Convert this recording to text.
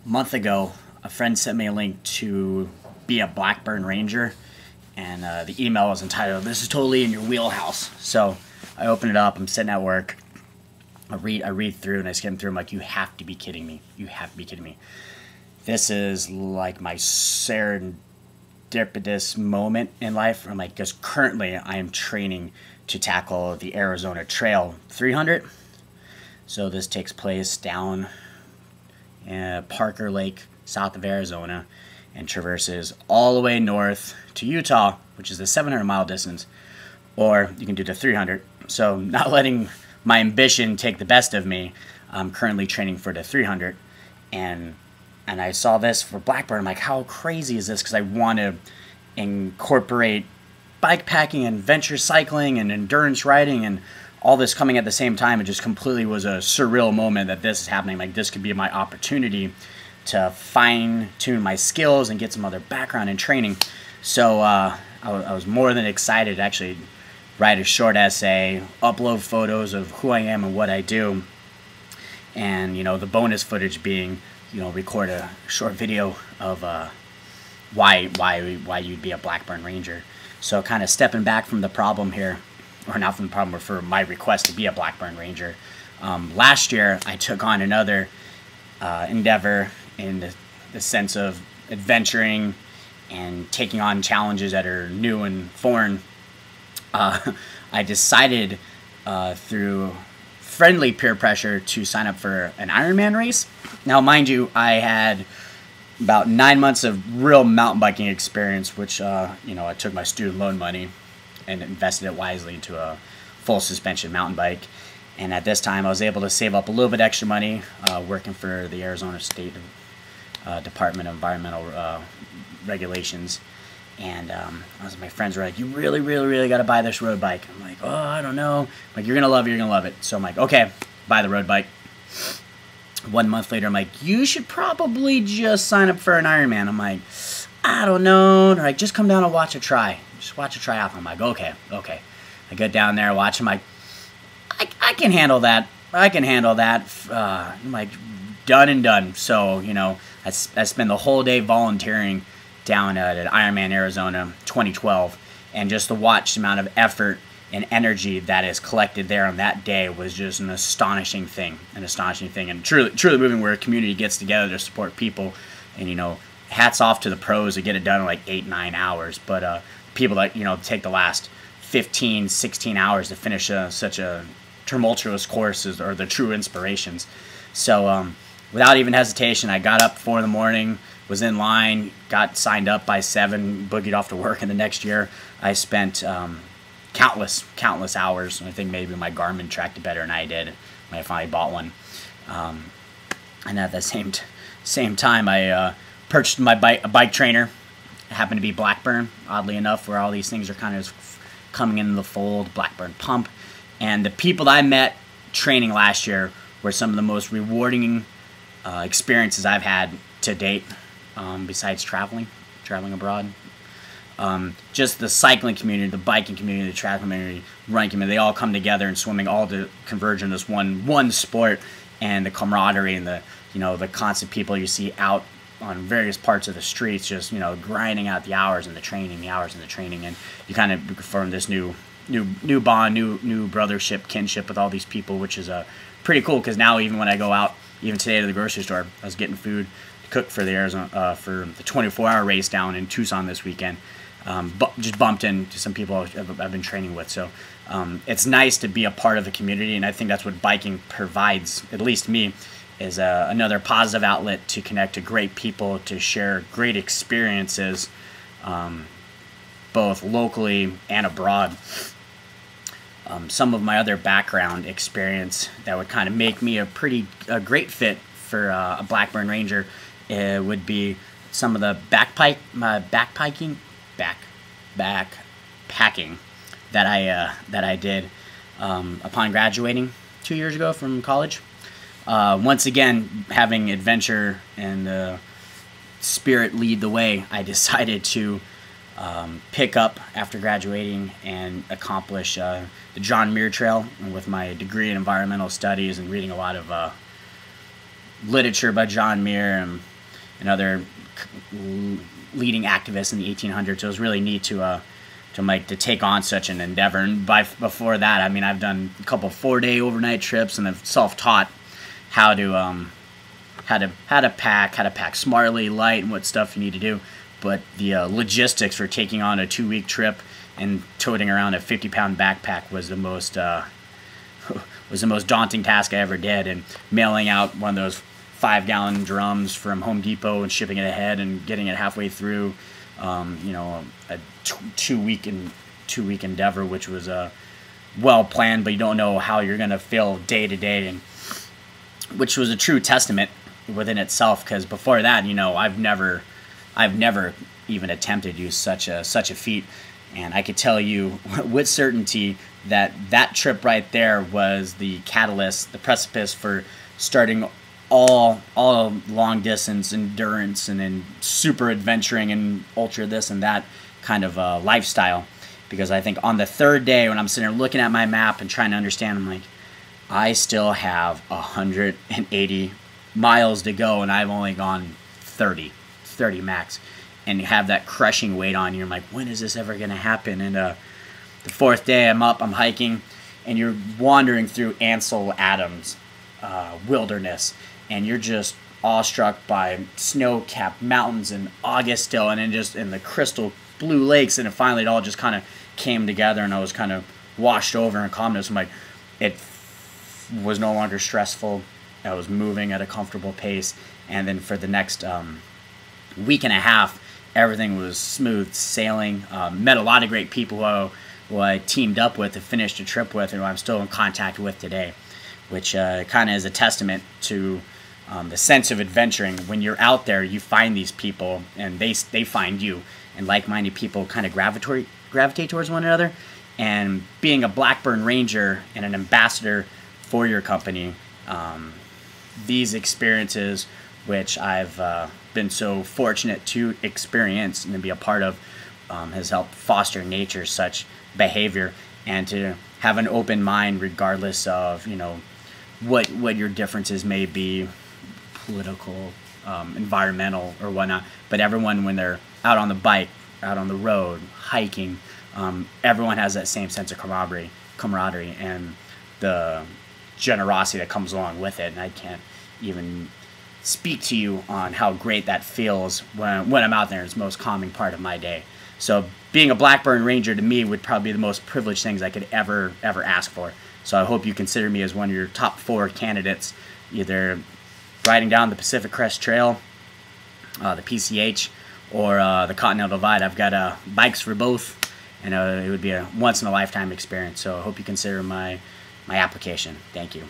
month ago, a friend sent me a link to be a Blackburn Ranger, and the email was entitled, "This is totally in your wheelhouse." So I open it up, I'm sitting at work, I read through, and I skim through, I'm like, you have to be kidding me. You have to be kidding me. This is like my serendipitous moment in life. I'm like, because currently I am training to tackle the Arizona Trail 300. So this takes place down Parker Lake, south of Arizona, and traverses all the way north to Utah, which is a 700-mile distance, or you can do the 300. So not letting my ambition take the best of me, I'm currently training for the 300, and I saw this for Blackburn. I'm like, how crazy is this? Because I want to incorporate bike packing and adventure cycling and endurance riding and all this coming at the same time. It just completely was a surreal moment that this is happening. Like, this could be my opportunity to fine-tune my skills and get some other background and training. So I was more than excited to actually write a short essay, upload photos of who I am and what I do, and the bonus footage being record a short video of why you'd be a Blackburn Ranger. So kind of stepping back from the problem here, or not from the problem, but for my request to be a Blackburn Ranger. Last year, I took on another endeavor in the sense of adventuring and taking on challenges that are new and foreign. I decided through friendly peer pressure to sign up for an Ironman race. Now, mind you, I had about 9 months of real mountain biking experience, which I took my student loan money and invested it wisely into a full suspension mountain bike. And at this time, I was able to save up a little bit extra money working for the Arizona State Department of Environmental Regulations. And my friends were like, "You really, really, really got to buy this road bike." I'm like, "Oh, I don't know." I'm like, "You're going to love it. You're going to love it." So I'm like, "Okay, buy the road bike." 1 month later, I'm like, "You should probably just sign up for an Ironman." I'm like, "I don't know." They're like, "Just come down and watch a try. Just watch a triathlon." I'm like, okay. I get down there, watch them. I can handle that. I'm like, done and done. So, I spend the whole day volunteering down at Ironman Arizona 2012, and just to watch the amount of effort and energy that is collected there on that day was just an astonishing thing, and truly moving, where a community gets together to support people. And hats off to the pros that get it done in like 8-9 hours, but people that take the last 15, 16 hours to finish such a tumultuous course are the true inspirations. So without even hesitation, I got up 4 in the morning, was in line, got signed up by 7, boogied off to work, and the next year I spent countless hours. I think maybe my Garmin tracked it better than I did when I finally bought one. And at the same time, I purchased a bike trainer. It happened to be Blackburn, oddly enough, where all these things are kind of coming into the fold. Blackburn Pump. And the people that I met training last year were some of the most rewarding experiences I've had to date, besides traveling abroad. Just the cycling community, the biking community, the track community, running community, they all come together and swimming all to converge in this one sport, and the camaraderie and the constant people you see out on various parts of the streets, just grinding out the hours and the training, and you kind of form this new bond, new brothership, kinship with all these people, which is pretty cool. Because now, even when I go out, even today to the grocery store, I was getting food to cook for the Arizona for the 24-hour race down in Tucson this weekend. Just bumped into some people I've been training with. So it's nice to be a part of the community, and I think that's what biking provides, at least me, is another positive outlet to connect to great people, to share great experiences, both locally and abroad. Some of my other background experience that would kind of make me a great fit for a Blackburn Ranger would be some of the backpacking that I did upon graduating 2 years ago from college. Once again, having adventure and spirit lead the way, I decided to pick up after graduating and accomplish the John Muir Trail. And with my degree in environmental studies and reading a lot of literature by John Muir and and other leading activists in the 1800s. So it was really neat to take on such an endeavor. And before that, I mean, I've done a couple 4-day overnight trips, and I've self-taught how to pack smartly, light, and what stuff you need to do. But the logistics for taking on a 2-week trip and toting around a 50-pound backpack was the most daunting task I ever did. And mailing out one of those 5-gallon drums from Home Depot and shipping it ahead and getting it halfway through, you know, a two-week endeavor, which was well planned, but you don't know how you're gonna feel day to day, and which was a true testament within itself. Because before that, you know, I've never even attempted to use such a feat. And I could tell you with certainty that that trip right there was the catalyst, the precipice for starting all long distance endurance and then super adventuring and ultra this and that kind of lifestyle. Because I think on the 3rd day, when I'm sitting there looking at my map and trying to understand, I'm like, I still have 180 miles to go, and I've only gone 30 max. And you have that crushing weight on you. I'm like, when is this ever going to happen? And the 4th day, I'm hiking, and you're wandering through Ansel Adams wilderness, and you're just awestruck by snow-capped mountains in August still, and then just in the crystal blue lakes, and then finally it all just kind of came together, and I was kind of washed over in calmness. I'm like, it was no longer stressful. I was moving at a comfortable pace, and then for the next week and a half, everything was smooth sailing. Met a lot of great people who I teamed up with and finished a trip with, and who I'm still in contact with today, which kind of is a testament to the sense of adventuring. When you're out there, you find these people, and they find you, and like-minded people kind of gravitate towards one another. And being a Blackburn Ranger and an ambassador for your company, these experiences, which I've been so fortunate to experience and to be a part of, has helped foster nature's such behavior, and to have an open mind regardless of, you know, what your differences may be, political, environmental, or whatnot. But everyone, when they're out on the bike, out on the road, hiking, everyone has that same sense of camaraderie, and the generosity that comes along with it. And I can't even speak to you on how great that feels when I'm out there. It's the most calming part of my day. So being a Blackburn Ranger to me would probably be the most privileged things I could ever ask for. So I hope you consider me as one of your top 4 candidates, either riding down the Pacific Crest Trail, the PCH, or the Continental Divide. I've got bikes for both, and it would be a once-in-a-lifetime experience. So I hope you consider my application. Thank you.